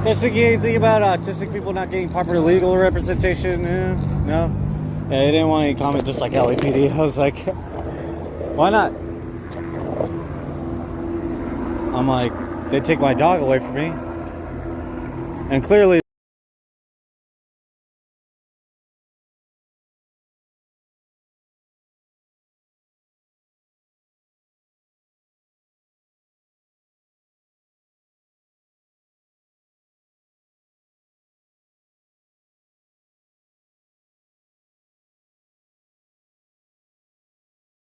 Guys, thinking anything about autistic people not getting proper legal representation? No? Yeah, they didn't want any comment, just like LAPD. I was like, why not? I'm like, they take my dog away from me. And clearly,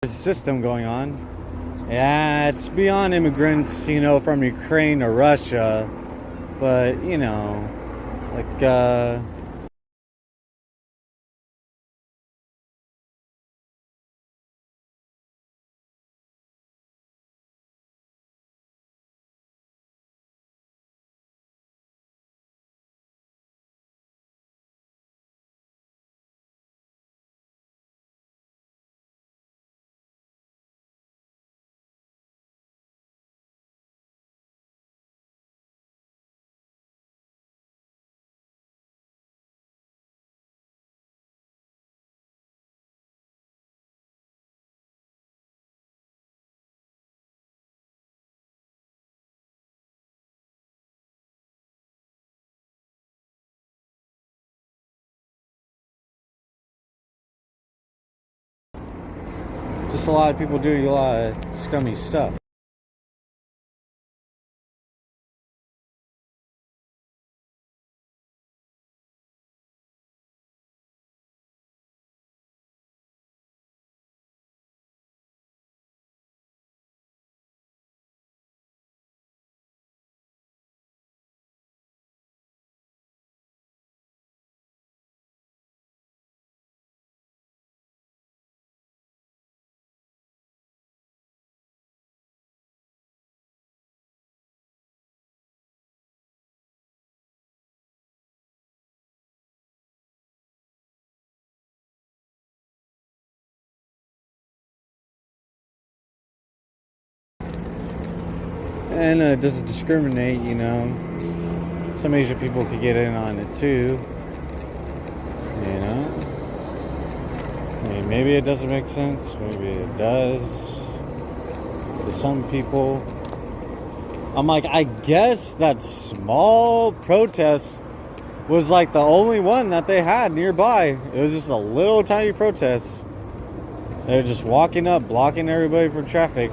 there's a system going on. Yeah, it's beyond immigrants, from Ukraine or Russia. But, like, just a lot of people doing a lot of scummy stuff. And it doesn't discriminate, Some Asian people could get in on it too. I mean, maybe it doesn't make sense. Maybe it does. To some people. I'm like, I guess that small protest was like the only one that they had nearby. It was just a little tiny protest. They're just walking up, blocking everybody from traffic.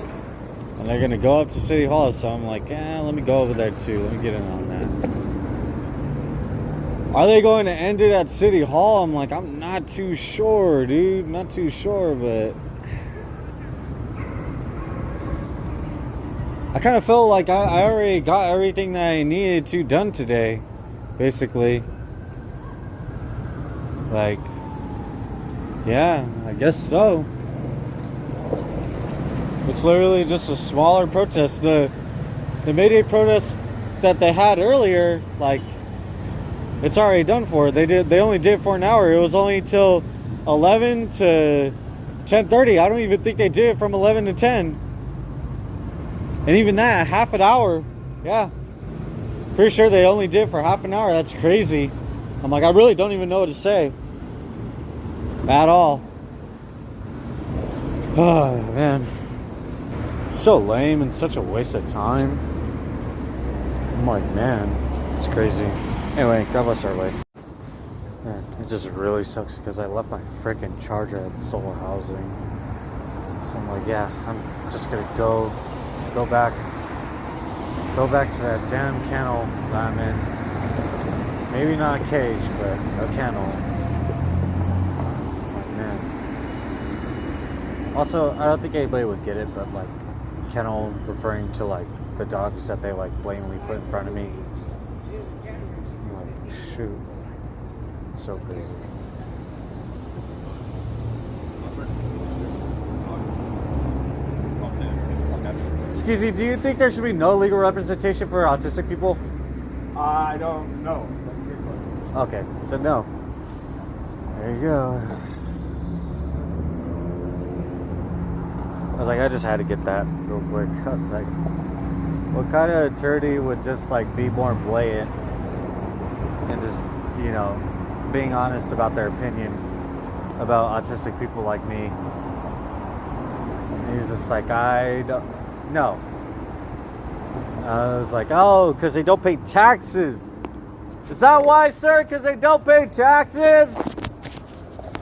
And they're going to go up to City Hall. So I'm like, let me go over there too. Let me get in on that. Are they going to end it at City Hall? I'm like, I'm not too sure, dude. Not too sure, but I kind of felt like I already got everything that I needed to done today, basically. Like, yeah, I guess so. It's literally just a smaller protest. The May Day protest that they had earlier, like, it's already done for. They only did it for an hour. It was only till 11 to 10:30. I don't even think they did it from 11 to 10. And even that, half an hour. Yeah. Pretty sure they only did it for half an hour. That's crazy. I'm like, I really don't even know what to say. At all. Oh, man. So lame and such a waste of time. I'm like, man, it's crazy. Anyway, God bless our life. Man, it just really sucks because I left my freaking charger at solar housing. So I'm like, yeah, I'm just gonna go back to that damn kennel that I'm in. Maybe not a cage, but a kennel. Like, man. Also, I don't think anybody would get it, but like, kennel referring to like the dogs that they like blatantly put in front of me. I'm like, shoot, it's so crazy. Excuse me, do you think there should be no legal representation for autistic people? I don't know. Okay, he said no. There you go. I was like, I just had to get that real quick. I was like, what kind of attorney would just like be more blatant and just, you know, being honest about their opinion about autistic people like me. And he's just like, I don't know. I was like, oh, because they don't pay taxes. Is that why, sir? Because they don't pay taxes?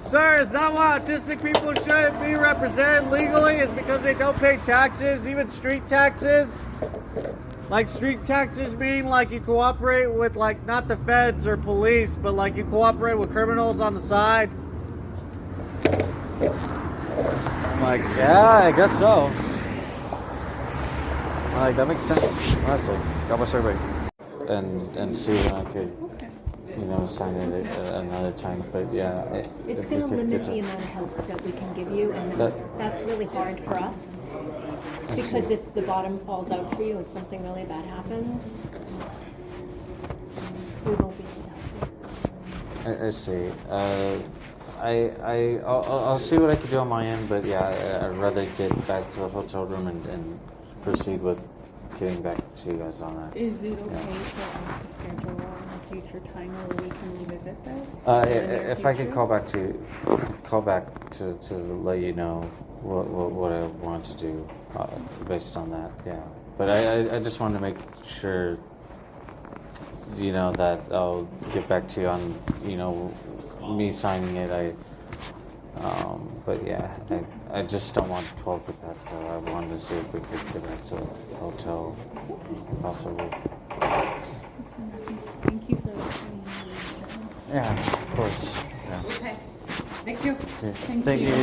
Sir, is that why autistic people shouldn't be represented legally? Is because they don't pay taxes, even street taxes? Like, street taxes mean like you cooperate with, like, not the feds or police, but like you cooperate with criminals on the side. I'm like, yeah, I guess so. I'm like, that makes sense, honestly. Got my survey. And see when I could, you know, sign it another time. But yeah, it's going to limit the amount of help that we can give you, and that's really hard for us. Because if the bottom falls out for you and something really bad happens, we won't be able to help you. I see. I'll see what I can do on my end, but yeah, I'd rather get back to the hotel room and proceed with getting back to you guys on that. Is it okay for us to schedule a future time where we can revisit this? If I could call back to let you know what I want to do based on that, yeah. But I just wanted to make sure, you know, that I'll get back to you on, you know, me signing it. But yeah, I just don't want 12 to pass, so I wanted to see if we could get back to the hotel if possible. Thank you for listening. Yeah, of course. Yeah. Okay. Thank you. Okay. Thank you.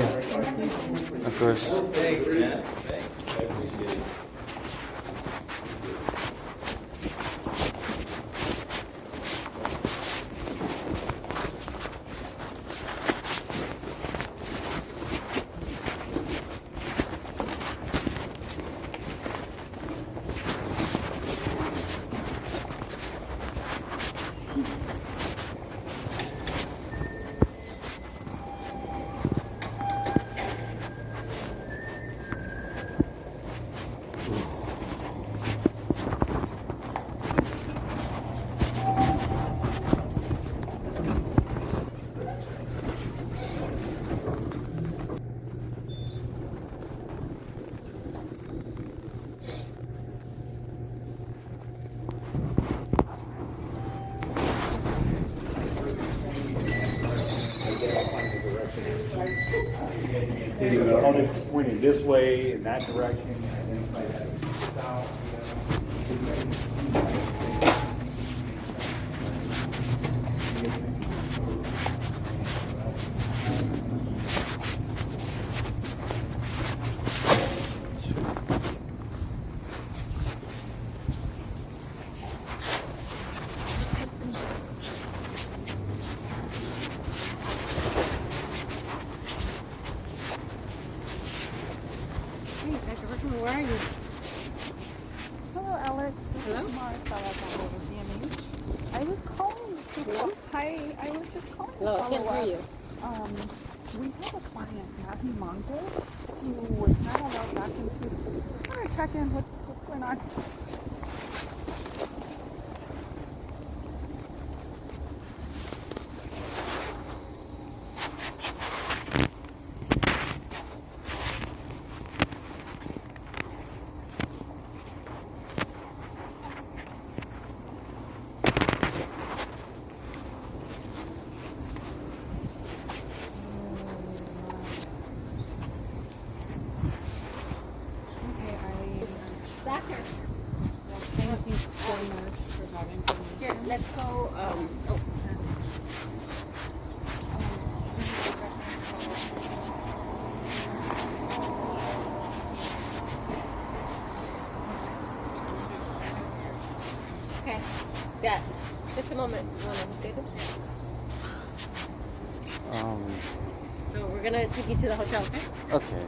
Of course. Thanks, man. Thanks. I appreciate it. You know, only pointing this way in that direction, and then like that. Where are you? Hello, Alex. This Hello? is Marcella from over CMH. I was calling to hi. I was just calling to Hello, I follow can't hear up. you. We have a client, Matthew Montes, who was not allowed back into. I want to check in. What's going on? Doctor, Thank you so much for that information. here, let's go. Oh. Okay. Yeah. Just a moment. You want to stay there? So we're gonna take you to the hotel, okay? Okay.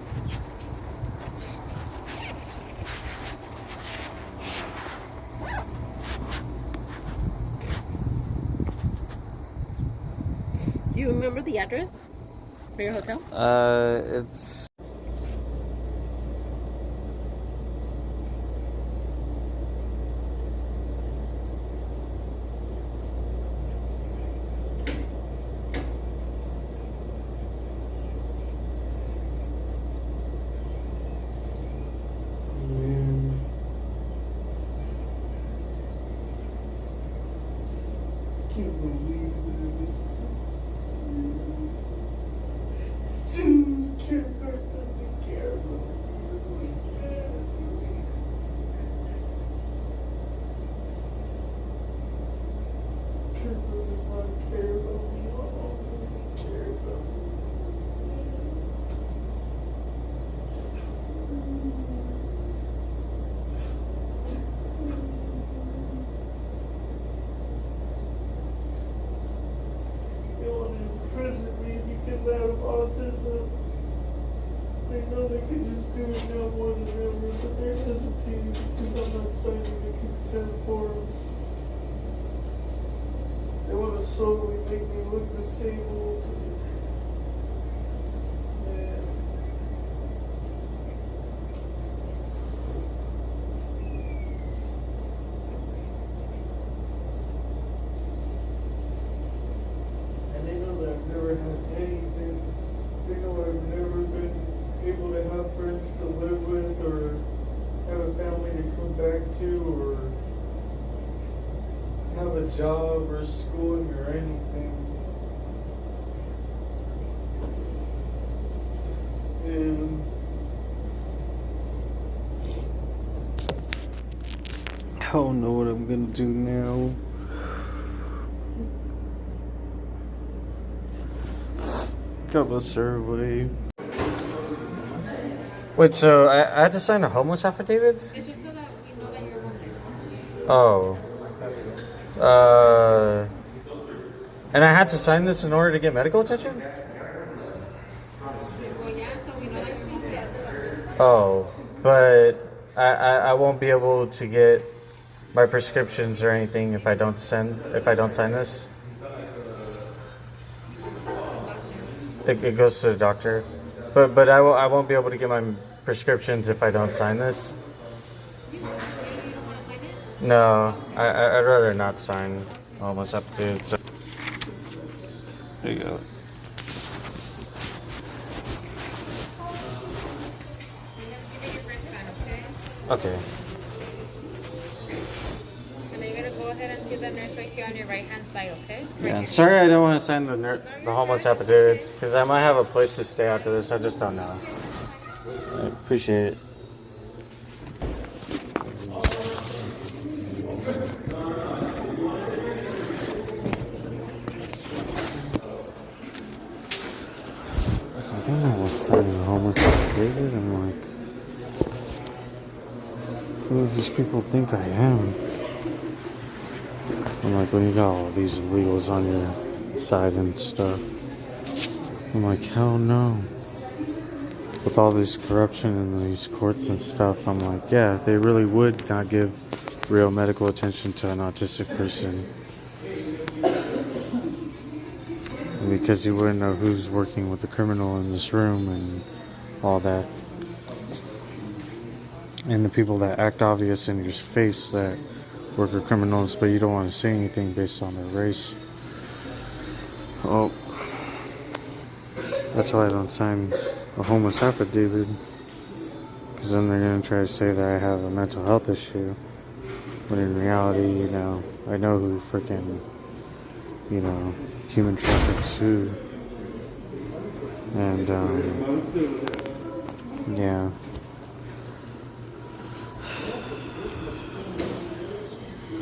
Do you remember the address for your hotel? It's can't believe this. Dude, kindergarten doesn't care about me. Kindergarten does not care about me. My mom doesn't care about me. They want to imprison me because I have autism. They know they could just do it now more than ever, but they're hesitating because I'm not signing the consent forms. They want to slowly make me look disabled. Man. And they know that I've never had anything. They know I've never been able to have friends to live with or have a family to come back to or have a job or schooling or anything. And I don't know what I'm gonna do now. Got a survey. Wait, so I had to sign a homeless affidavit? It's just so that we know that you're homeless. Oh. And I had to sign this in order to get medical attention? Well, yeah, so we know that you're homeless. Oh, but I won't be able to get my prescriptions or anything if I don't sign this. It goes to the doctor, but I won't be able to get my prescriptions if I don't sign this. You don't want to sign it? No, I'd rather not sign almost up to. So. There you go. Give me your wristband, okay? Okay. And then you're gonna go ahead and see the nurse right here on your right hand side, okay? Yeah, Right sorry I don't want to sign the homeless affidavit because I might have a place to stay after this. I just don't know. I appreciate it. I don't know what's signing the homeless affidavit. I'm like, who do these people think I am? I'm like, when you got all these illegals on your side and stuff. I'm like, hell no. With all this corruption in these courts and stuff, I'm like, yeah, they really would not give real medical attention to an autistic person. Because you wouldn't know who's working with the criminal in this room and all that. And the people that act obvious in your face that work with criminals, but you don't want to say anything based on their race. Oh, that's why I don't sign a homeless affidavit, because then they're going to try to say that I have a mental health issue, when in reality, you know, I know who freaking, you know, human traffics who, and, yeah.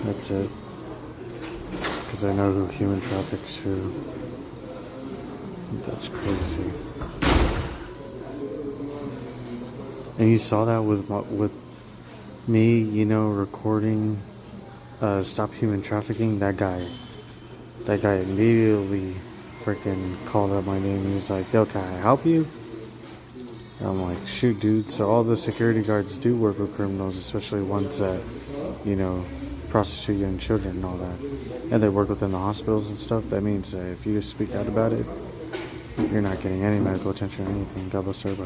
That's it. Because I know who human traffics who. That's crazy. And you saw that with me, you know, recording Stop Human Trafficking. That guy immediately freaking called out my name. He's like, yo, can I help you? And I'm like, shoot, dude. So all the security guards do work with criminals, especially ones that, you know, prostitute young children and all that. And they work within the hospitals and stuff. That means that if you speak out about it, you're not getting any medical attention or anything. God bless everybody.